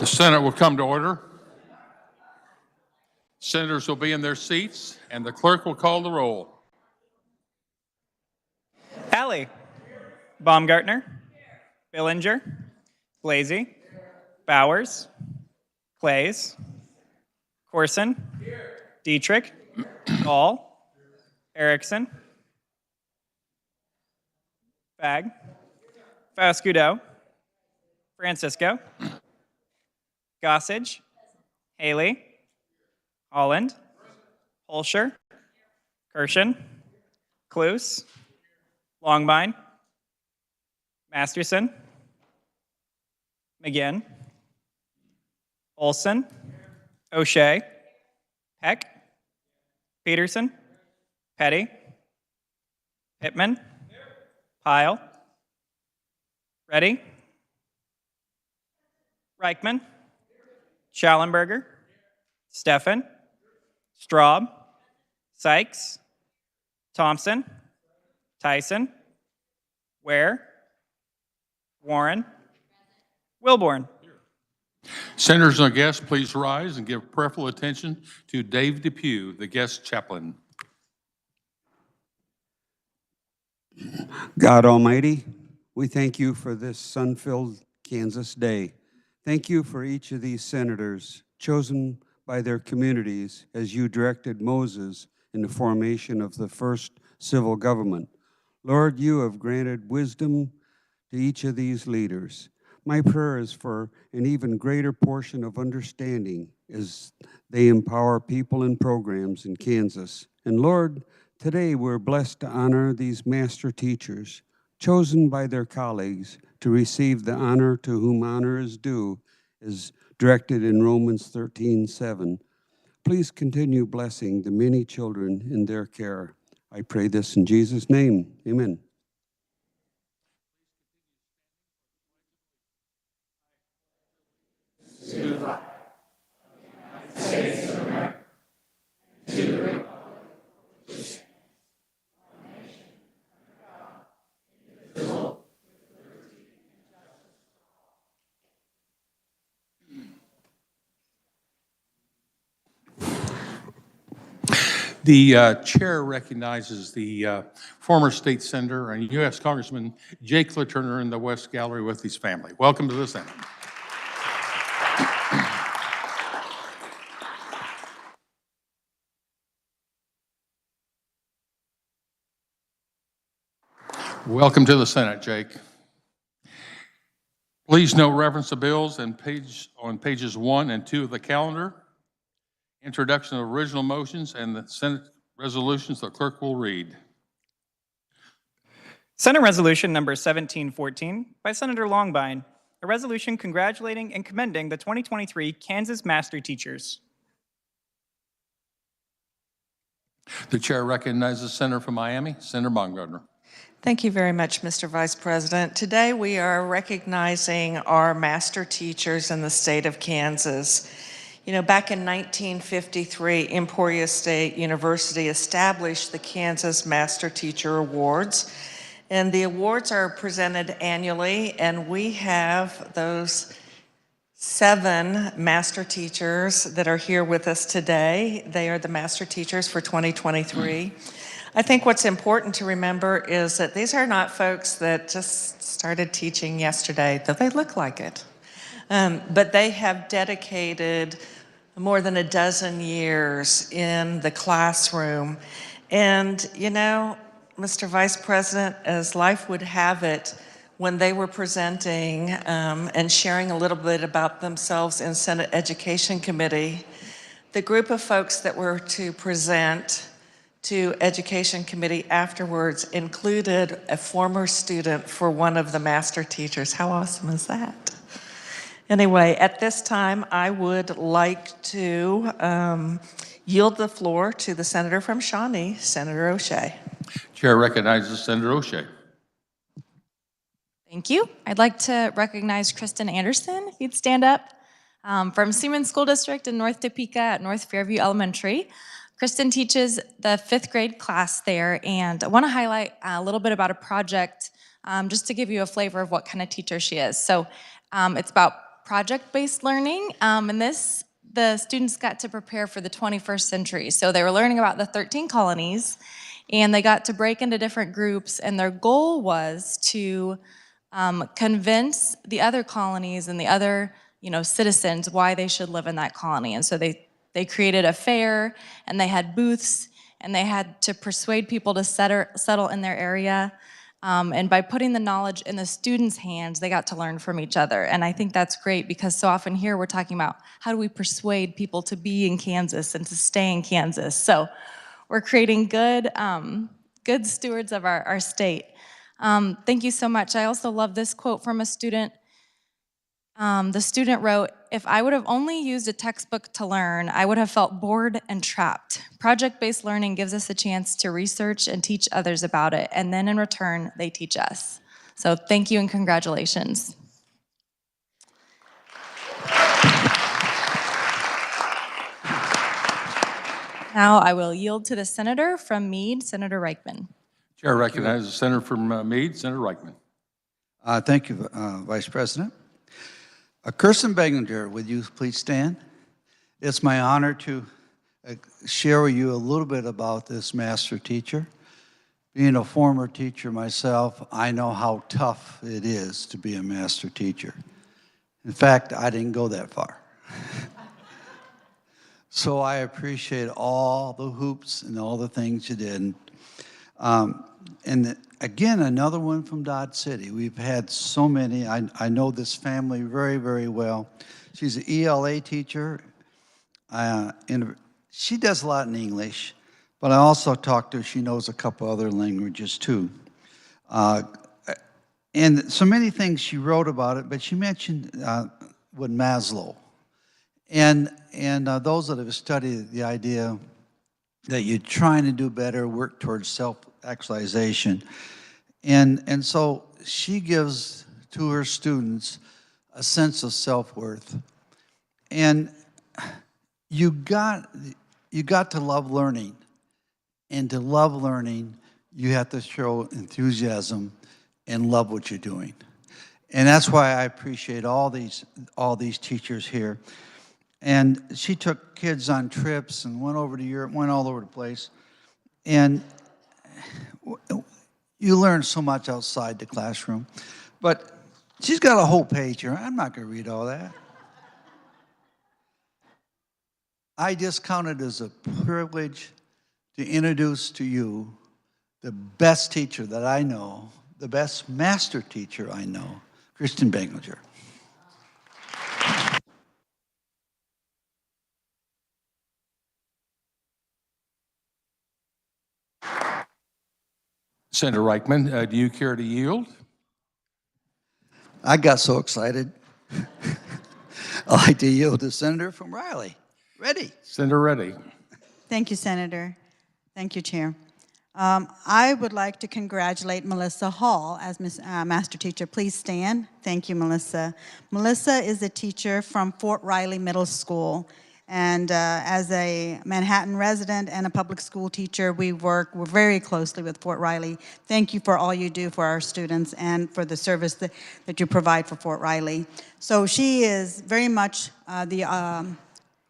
The Senate will come to order. Senators will be in their seats, and the clerk will call the roll. Alley. Baumgardner. Billinger. Blasey. Bowers. Clays. Corson. Dietrich. Gall. Erickson. Fagg. Fascudo. Francisco. Gossage. Haley. Holland. Holscher. Kirshen. Cluse. Longbine. Masterson. McGinn. Olson. O'Shea. Peck. Peterson. Petty. Pittman. Pyle. Reddi. Ryckman. Shallenburger. Steffen. Straub. Sykes. Thompson. Tyson. Ware. Warren. Wilborn. Senators and guests, please rise and give prayerful attention to Dave Depew, the guest chaplain. God Almighty, we thank you for this sun-filled Kansas day. Thank you for each of these senators chosen by their communities as you directed Moses in the formation of the first civil government. Lord, you have granted wisdom to each of these leaders. My prayer is for an even greater portion of understanding as they empower people and programs in Kansas. And Lord, today we're blessed to honor these master teachers, chosen by their colleagues to receive the honor to whom honor is due, as directed in Romans 13:7. Please continue blessing the many children in their care. I pray this in Jesus' name. Amen. The chair recognizes the former state senator and U.S. Congressman Jake LaTurner in the West Gallery with his family. Welcome to the Senate. Welcome to the Senate, Jake. Please note reference to bills and on pages 1 and 2 of the calendar. Introduction of original motions and the Senate resolutions the clerk will read. Senate Resolution number 1714 by Senator Longbine, a resolution congratulating and commending the 2023 Kansas Master Teachers. The chair recognizes Senator from Miami, Senator Baumgardner. Thank you very much, Mr. Vice President. Today we are recognizing our master teachers in the state of Kansas. You know, back in 1953, Emporia State University established the Kansas Master Teacher Awards. And the awards are presented annually, and we have those 7 master teachers that are here with us today. They are the master teachers for 2023. I think what's important to remember is that these are not folks that just started teaching yesterday, though they look like it. But they have dedicated more than a dozen years in the classroom. And, you know, Mr. Vice President, as life would have it, when they were presenting and sharing a little bit about themselves in Senate Education Committee, the group of folks that were to present to Education Committee afterwards included a former student for one of the master teachers. How awesome is that? Anyway, at this time, I would like to yield the floor to the senator from Shawnee, Senator O'Shea. Chair recognizes Senator O'Shea. Thank you. I'd like to recognize Kristen Anderson, if you'd stand up, from Seaman School District in North Topeka at North Fairview Elementary. Kristen teaches the 5th grade class there, and I want to highlight a little bit about a project just to give you a flavor of what kind of teacher she is. So it's about project-based learning, and the students got to prepare for the 21st century. So they were learning about the 13 colonies, and they got to break into different groups, and their goal was to convince the other colonies and the other citizens why they should live in that colony. And so they created a fair, and they had booths, and they had to persuade people to settle in their area. And by putting the knowledge in the students' hands, they got to learn from each other. And I think that's great, because so often here we're talking about how do we persuade people to be in Kansas and to stay in Kansas. So we're creating good stewards of our state. Thank you so much. I also love this quote from a student. The student wrote, "If I would have only used a textbook to learn, I would have felt bored and trapped. Project-based learning gives us a chance to research and teach others about it, and then in return, they teach us." So thank you and congratulations. Now I will yield to the senator from Meade, Senator Ryckman. Chair recognizes the senator from Meade, Senator Ryckman. Thank you, Vice President. Sen Billinger, would you please stand? It's my honor to share with you a little bit about this master teacher. Being a former teacher myself, I know how tough it is to be a master teacher. In fact, I didn't go that far. So I appreciate all the hoops and all the things you did. And again, another one from Dodge City. We've had so many. I know this family very, very well. She's an ELA teacher. She does a lot in English, but I also talked to her. She knows a couple other languages too. And so many things she wrote about it, but she mentioned with Maslow. And those that have studied the idea that you're trying to do better, work towards self-actualization. And so she gives to her students a sense of self-worth. And you got to love learning. And to love learning, you have to show enthusiasm and love what you're doing. And that's why I appreciate all these teachers here. And she took kids on trips and went over to Europe, went all over the place. And you learn so much outside the classroom. But she's got a whole page here. I'm not going to read all that. I just count it as a privilege to introduce to you the best teacher that I know, the best master teacher I know, Sen Billinger. Senator Ryckman, do you care to yield? I got so excited. I'd like to yield to Senator from Riley. Reddi. Senator Reddi. Thank you, Senator. Thank you, Chair. I would like to congratulate Melissa Hall as master teacher. Please stand. Thank you, Melissa. Melissa is a teacher from Fort Riley Middle School. And as a Manhattan resident and a public school teacher, we work very closely with Fort Riley. Thank you for all you do for our students and for the service that you provide for Fort Riley. So she is very much the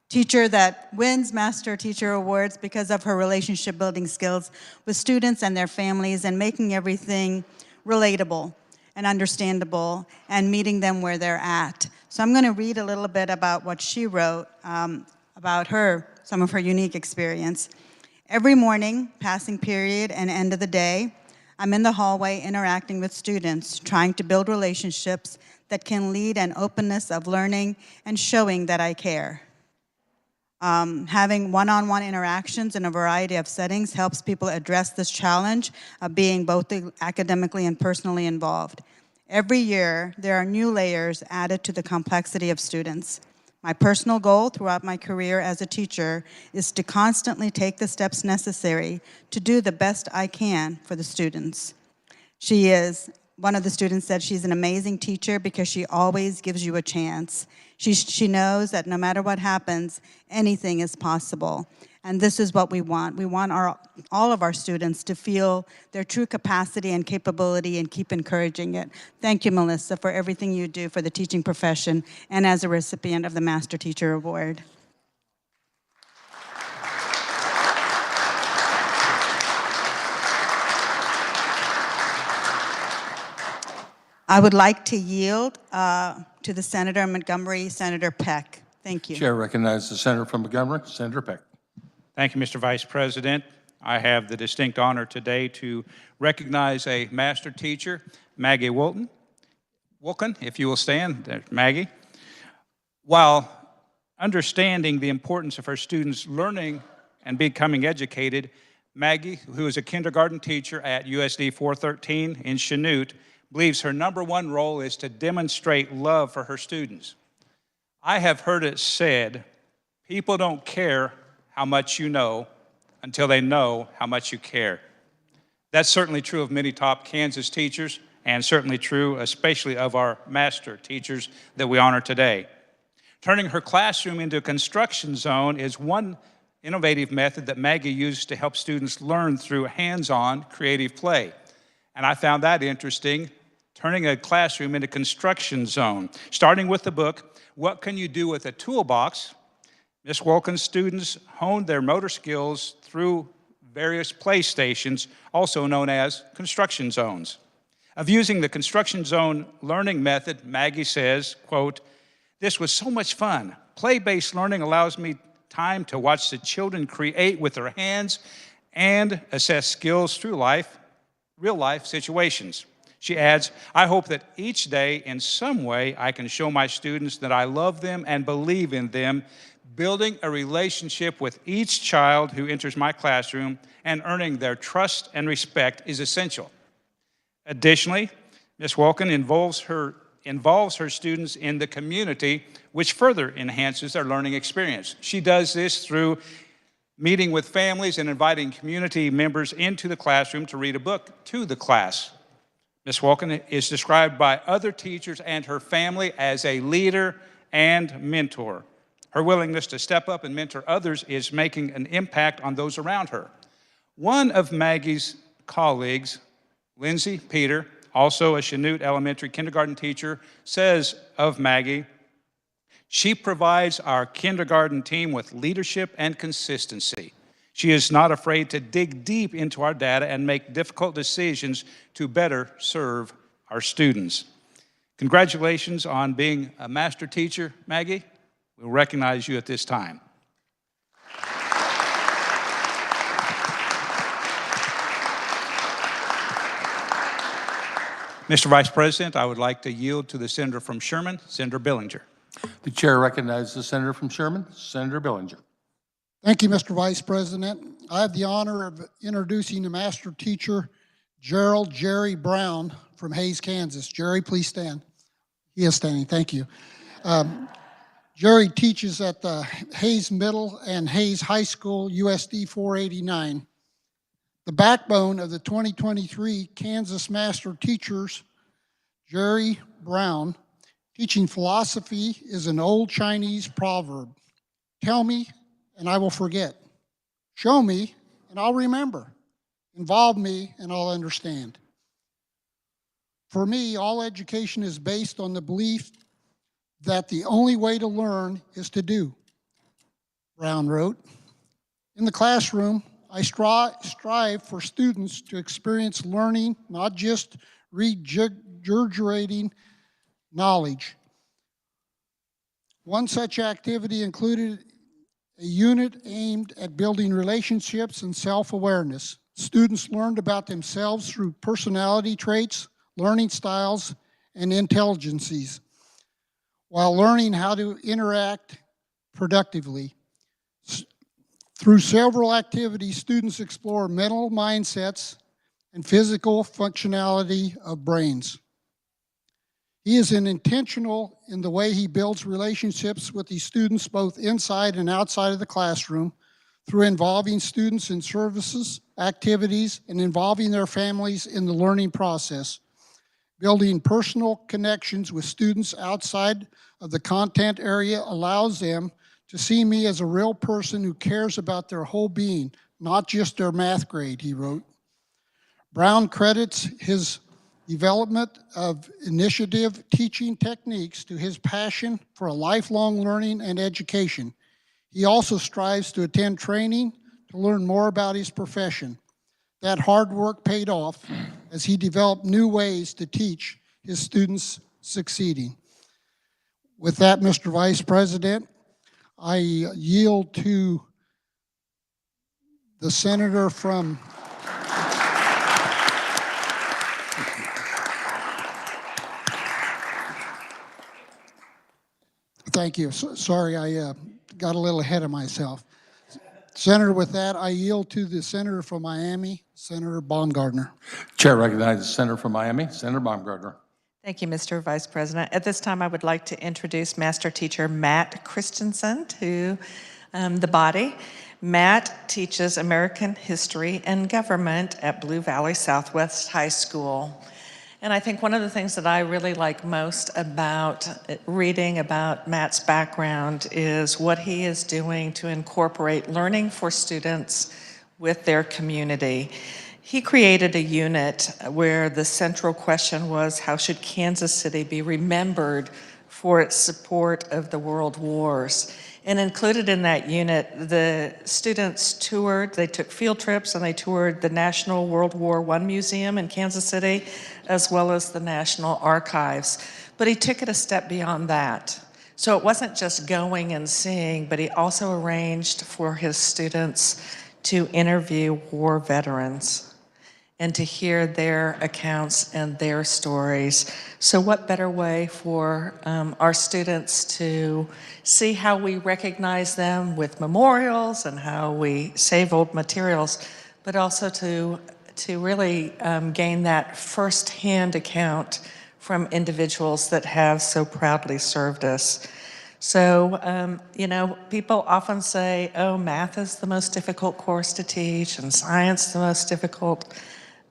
teacher that wins Master Teacher Awards because of her relationship building skills with students and their families and making everything relatable and understandable and meeting them where they're at. So I'm going to read a little bit about what she wrote about some of her unique experience. Every morning, passing period and end of the day, I'm in the hallway interacting with students, trying to build relationships that can lead an openness of learning and showing that I care. Having one-on-one interactions in a variety of settings helps people address this challenge of being both academically and personally involved. Every year, there are new layers added to the complexity of students. My personal goal throughout my career as a teacher is to constantly take the steps necessary to do the best I can for the students. One of the students said she's an amazing teacher because she always gives you a chance. She knows that no matter what happens, anything is possible. And this is what we want. We want all of our students to feel their true capacity and capability and keep encouraging it. Thank you, Melissa, for everything you do for the teaching profession and as a recipient of the Master Teacher Award. I would like to yield to the Senator in Montgomery, Senator Peck. Thank you. Chair recognizes the Senator from Montgomery, Senator Peck. Thank you, Mr. Vice President. I have the distinct honor today to recognize a master teacher, Maggie Wilken, if you will stand, there, Maggie. While understanding the importance of her students learning and becoming educated, Maggie, who is a kindergarten teacher at USD 413 in Chanute, believes her #1 role is to demonstrate love for her students. I have heard it said, people don't care how much you know until they know how much you care. That's certainly true of many top Kansas teachers, and certainly true especially of our master teachers that we honor today. Turning her classroom into a construction zone is one innovative method that Maggie used to help students learn through hands-on creative play. And I found that interesting, turning a classroom into a construction zone. Starting with the book, What Can You Do with a Toolbox? Ms. Wilken's students honed their motor skills through various play stations, also known as construction zones. Of using the construction zone learning method, Maggie says, quote, "This was so much fun. Play-based learning allows me time to watch the children create with their hands and assess skills through real-life situations." She adds, "I hope that each day in some way I can show my students that I love them and believe in them. Building a relationship with each child who enters my classroom and earning their trust and respect is essential." Additionally, Ms. Wilken involves her students in the community, which further enhances their learning experience. She does this through meeting with families and inviting community members into the classroom to read a book to the class. Ms. Wilken is described by other teachers and her family as a leader and mentor. Her willingness to step up and mentor others is making an impact on those around her. One of Maggie's colleagues, Lindsay Peter, also a Chanute Elementary kindergarten teacher, says of Maggie, "She provides our kindergarten team with leadership and consistency. She is not afraid to dig deep into our data and make difficult decisions to better serve our students." Congratulations on being a master teacher, Maggie. We'll recognize you at this time. Mr. Vice President, I would like to yield to the Senator from Sherman, Senator Billinger. The chair recognizes the Senator from Sherman, Senator Billinger. Thank you, Mr. Vice President. I have the honor of introducing the master teacher, Jerry Brown from Hays, Kansas. Jerry, please stand. He is standing, thank you. Jerry teaches at the Hays Middle and Hays High School, USD 489. The backbone of the 2023 Kansas Master Teachers, Jerry Brown, teaching philosophy is an old Chinese proverb. Tell me and I will forget. Show me and I'll remember. Involve me and I'll understand. For me, all education is based on the belief that the only way to learn is to do. Brown wrote, "In the classroom, I strive for students to experience learning, not just regurgitating knowledge. One such activity included a unit aimed at building relationships and self-awareness. Students learned about themselves through personality traits, learning styles, and intelligences, while learning how to interact productively. Through several activities, students explore mental mindsets and physical functionality of brains. He is intentional in the way he builds relationships with these students both inside and outside of the classroom through involving students in services, activities, and involving their families in the learning process. Building personal connections with students outside of the content area allows them to see me as a real person who cares about their whole being, not just their math grade, he wrote. Brown credits his development of initiative teaching techniques to his passion for a lifelong learning and education. He also strives to attend training to learn more about his profession. That hard work paid off as he developed new ways to teach his students succeeding. With that, Mr. Vice President, I yield to the senator from Thank you. Sorry, I got a little ahead of myself. Senator, with that, I yield to the senator from Miami, Senator Baumgardner. Chair recognizes the senator from Miami, Senator Baumgardner. Thank you, Mr. Vice President. At this time, I would like to introduce Master Teacher Matt Christensen to the body. Matt teaches American history and government at Blue Valley Southwest High School. And I think one of the things that I really like most about reading about Matt's background is what he is doing to incorporate learning for students with their community. He created a unit where the central question was, how should Kansas City be remembered for its support of the world wars? And included in that unit, the students toured, they took field trips and they toured the National World War I Museum in Kansas City, as well as the National Archives. But he took it a step beyond that. So it wasn't just going and seeing, but he also arranged for his students to interview war veterans and to hear their accounts and their stories. So what better way for our students to see how we recognize them with memorials and how we save old materials, but also to really gain that first-hand account from individuals that have so proudly served us. So, you know, people often say, oh, math is the most difficult course to teach and science the most difficult.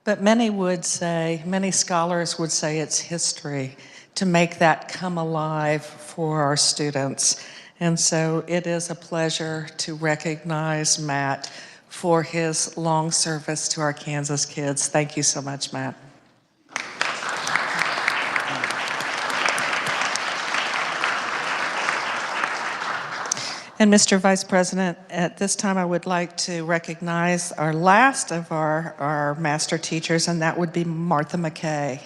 But many scholars would say it's history to make that come alive for our students. And so it is a pleasure to recognize Matt for his long service to our Kansas kids. Thank you so much, Matt. And Mr. Vice President, at this time I would like to recognize our last of our master teachers, and that would be Martha McKay.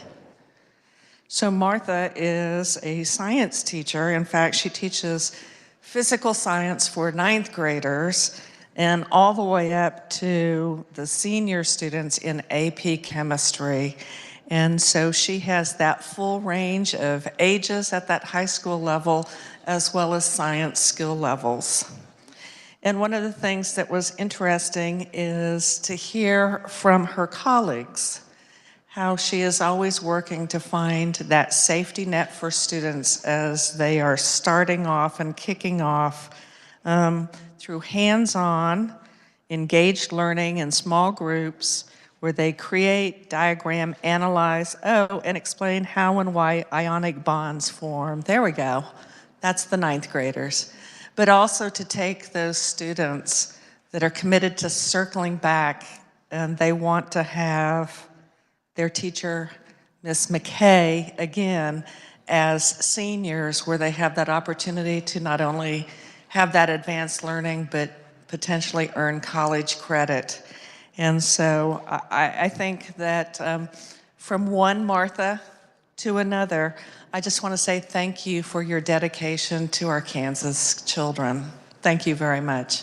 So Martha is a science teacher. In fact, she teaches physical science for 9th graders and all the way up to the senior students in AP chemistry. And so she has that full range of ages at that high school level, as well as science skill levels. And one of the things that was interesting is to hear from her colleagues how she is always working to find that safety net for students as they are starting off and kicking off through hands-on, engaged learning in small groups where they create, diagram, analyze, and explain how and why ionic bonds form. There we go. That's the 9th graders. But also to take those students that are committed to circling back and they want to have their teacher, Miss McKay, again, as seniors where they have that opportunity to not only have that advanced learning, but potentially earn college credit. And so I think that from one Martha to another, I just want to say thank you for your dedication to our Kansas children. Thank you very much.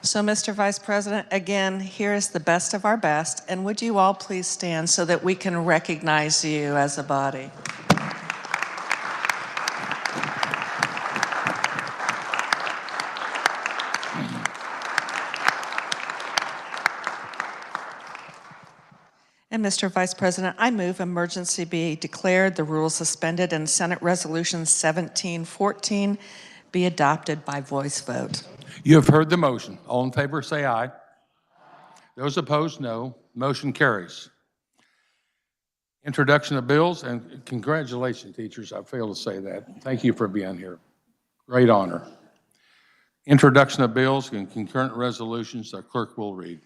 So, Mr. Vice President, again, here is the best of our best, and would you all please stand so that we can recognize you as a body? And Mr. Vice President, I move emergency be declared, the rules suspended, and Senate Resolution 1714 be adopted by voice vote. You have heard the motion. All in favor, say aye. Those opposed, no. Motion carries. Introduction of bills, and congratulations, teachers. I failed to say that. Thank you for being here. Great honor. Introduction of bills and concurrent resolutions, the clerk will read.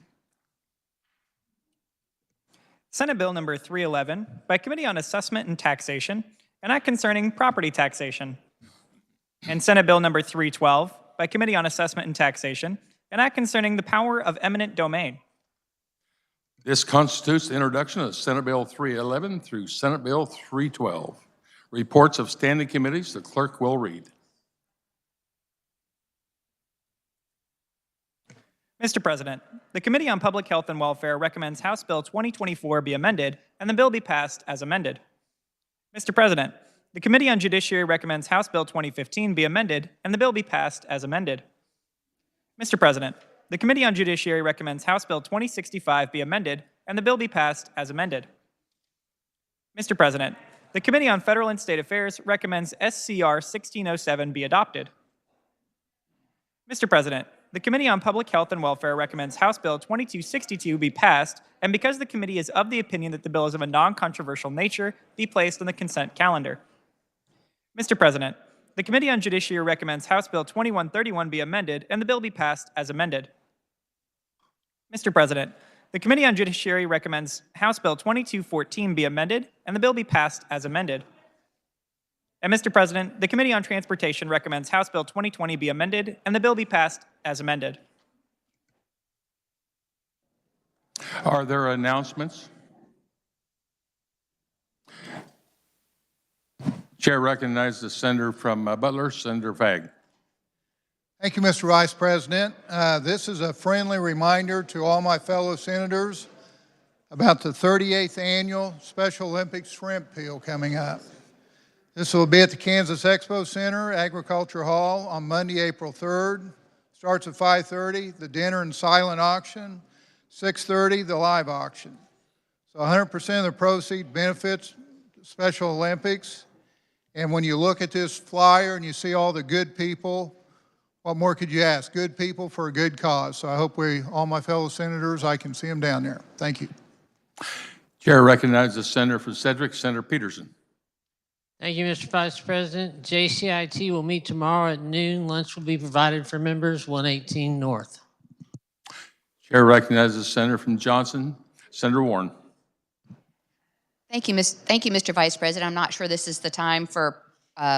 Senate Bill number 311 by Committee on Assessment and Taxation, an act concerning property taxation. And Senate Bill number 312 by Committee on Assessment and Taxation, an act concerning the power of eminent domain. This constitutes the introduction of Senate Bill 311 through Senate Bill 312. Reports of standing committees, the clerk will read. Mr. President, the Committee on Public Health and Welfare recommends House Bill 2024 be amended and the bill be passed as amended. Mr. President, the Committee on Judiciary recommends House Bill 2015 be amended and the bill be passed as amended. Mr. President, the Committee on Judiciary recommends House Bill 2065 be amended and the bill be passed as amended. Mr. President, the Committee on Federal and State Affairs recommends SCR 1607 be adopted. Mr. President, the Committee on Public Health and Welfare recommends House Bill 2262 be passed, and because the committee is of the opinion that the bill is of a non-controversial nature, be placed on the consent calendar. Mr. President, the Committee on Judiciary recommends House Bill 2131 be amended and the bill be passed as amended. Mr. President, the Committee on Judiciary recommends House Bill 2214 be amended and the bill be passed as amended. And Mr. President, the Committee on Transportation recommends House Bill 2020 be amended and the bill be passed as amended. Are there announcements? Chair recognizes the senator from Butler, Senator Fagg. Thank you, Mr. Vice President. This is a friendly reminder to all my fellow senators about the 38th Annual Special Olympics Shrimp Peel coming up. This will be at the Kansas Expo Center, Agriculture Hall on Monday, April 3rd. Starts at 5:30, the dinner and silent auction, 6:30, the live auction. So 100% of the proceeds benefits Special Olympics. And when you look at this flyer and you see all the good people, what more could you ask? Good people for a good cause. So I hope all my fellow senators, I can see them down there. Thank you. Chair recognizes the senator from Sedgwick, Senator Peterson. Thank you, Mr. Vice President. JCIT will meet tomorrow at noon. Lunch will be provided for members 118 North. Chair recognizes the senator from Johnson, Senator Warren. Thank you, Mr. Vice President. I'm not sure this is the time for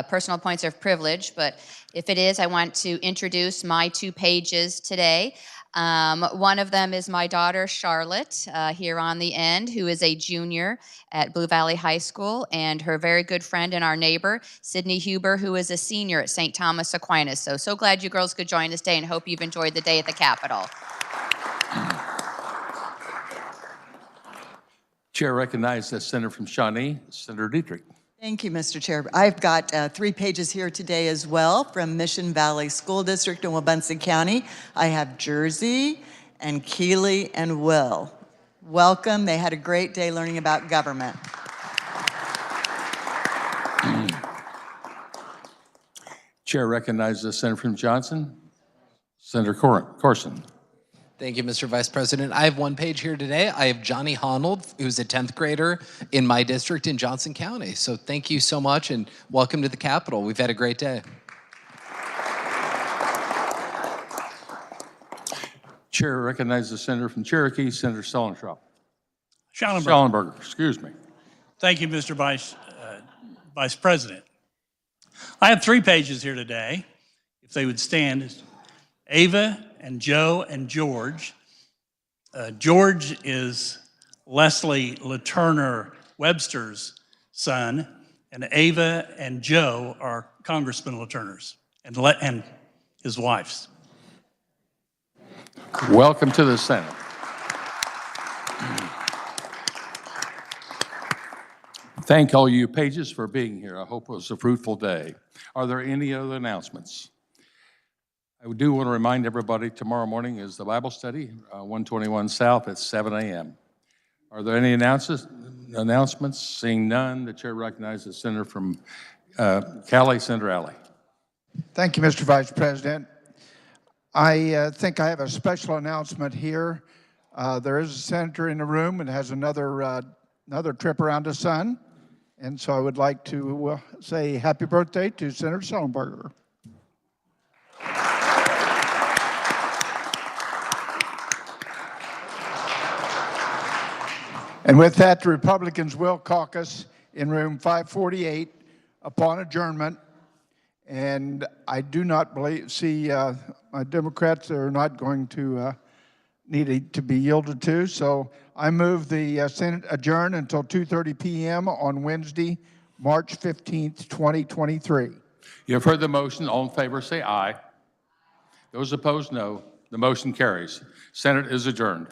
personal points of privilege, but if it is, I want to introduce my 2 pages today. One of them is my daughter, Charlotte, here on the end, who is a junior at Blue Valley High School, and her very good friend and our neighbor, Sydney Huber, who is a senior at St. Thomas Aquinas. So glad you girls could join us today and hope you've enjoyed the day at the Capitol. Chair recognizes the senator from Shawnee, Senator Dietrich. Thank you, Mr. Chair. I've got 3 pages here today as well from Mission Valley School District in Wabunsee County. I have Jersey and Keeley and Will. Welcome. They had a great day learning about government. Chair recognizes the senator from Johnson, Senator Corson. Thank you, Mr. Vice President. I have 1 page here today. I have Johnny Honold, who's a 10th grader in my district in Johnson County. So thank you so much and welcome to the Capitol. We've had a great day. Chair recognizes the senator from Cherokee, Senator Shallenburger. Excuse me. Thank you, Mr. Vice President. I have 3 pages here today. If they would stand, Ava and Joe and George. George is Leslie LaTurner Webster's son, and Ava and Joe are Congressman LaTurner's and his wife's. Welcome to the Senate. Thank all you pages for being here. I hope it was a fruitful day. Are there any other announcements? I do want to remind everybody tomorrow morning is the Bible study, 121 South at 7 a.m. Are there any announcements? Seeing none, the chair recognizes the senator from Cali, Senator Alley. Thank you, Mr. Vice President. I think I have a special announcement here. There is a senator in the room and has another trip around the sun. And so I would like to say happy birthday to Senator Shallenburger. And with that, the Republicans will caucus in room 548 upon adjournment. And I do not see my Democrats are not going to need to be yielded to. So I move the Senate adjourn until 2:30 p.m. on Wednesday, March 15th, 2023. You have heard the motion. All in favor, say aye. Those opposed, no. The motion carries. Senate is adjourned.